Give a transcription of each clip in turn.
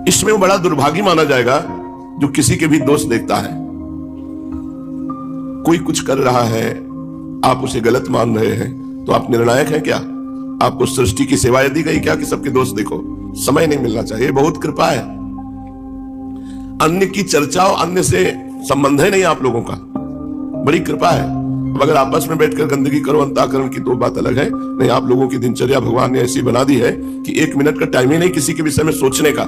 इसमें वो बड़ा दुर्भागी माना जाएगा जो किसी के भी दोष देखता है। कोई कुछ कर रहा है, आप उसे गलत मान रहे हैं, तो आप निर्णायक हैं क्या? आपको सृष्टि की सेवाएं दी गई क्या कि सबके दोष देखो? समय नहीं मिलना चाहिए। बहुत कृपा है, अन्य की चर्चा और अन्य से संबंध है नहीं आप लोगों का, बड़ी कृपा है। अब अगर आपस में बैठकर गंदगी करो अंतःकरण की तो बात अलग है। नहीं, आप लोगों की दिनचर्या भगवान ने ऐसी बना दी है कि 1 मिनट का टाइम ही नहीं किसी के विषय में सोचने का।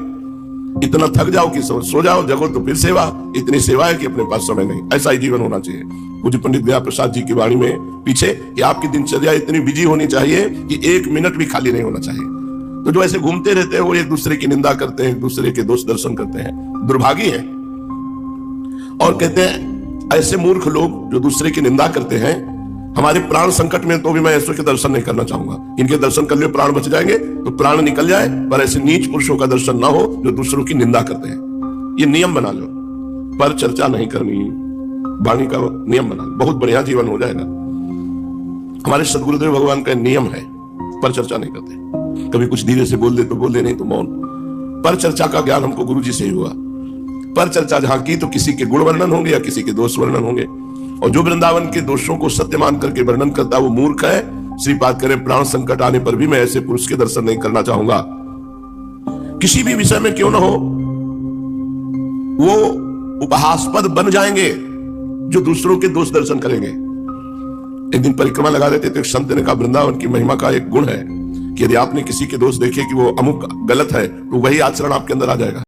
इतना थक जाओ कि सो जाओ, जगो तो फिर सेवा। इतनी सेवा है कि अपने पास समय नहीं। ऐसा ही जीवन होना चाहिए। पूज्य पंडित गया प्रसाद जी की वाणी में पीछे कि आपकी दिनचर्या इतनी बिजी होनी चाहिए कि 1 मिनट भी खाली नहीं होना चाहिए। तो जो ऐसे घूमते रहते हैं वो एक दूसरे की निंदा करते हैं, एक दूसरे के दोष दर्शन करते हैं, दुर्भागी है। और कहते हैं ऐसे मूर्ख लोग जो दूसरे की निंदा करते हैं, हमारे प्राण संकट में तो भी मैं ऐसे के दर्शन नहीं करना चाहूंगा। इनके दर्शन कर ले प्राण बच जाएंगे तो प्राण निकल जाए, पर ऐसे नीच पुरुषों का दर्शन ना हो जो दूसरों की निंदा करते हैं। ये नियम बना लो, पर चर्चा नहीं करनी, वाणी का नियम बना लो, बहुत बढ़िया जीवन हो जाएगा। हमारे सदगुरुदेव भगवान का नियम है, पर चर्चा नहीं करते। कभी कुछ धीरे से बोल दे तो बोल दे, नहीं तो मौन। पर चर्चा का ज्ञान हमको गुरु जी से ही हुआ। पर चर्चा जहां की तो किसी के गुण वर्णन होंगे या किसी के दोष वर्णन होंगे, और जो वृंदावन के दोषों को सत्य मान करके वर्णन करता वो मूर्ख है। श्रीपाद करें प्राण संकट आने पर भी मैं ऐसे पुरुष के दर्शन नहीं करना चाहूंगा। किसी भी विषय में क्यों ना हो, वो उपहासास्पद बन जाएंगे जो दूसरों के दोष दर्शन करेंगे। एक दिन परिक्रमा लगा रहे थे तो एक संत ने कहा वृंदावन की महिमा का एक गुण है कि यदि आपने किसी के दोष देखे कि वो अमुक गलत है तो वही आचरण आपके अंदर आ जाएगा।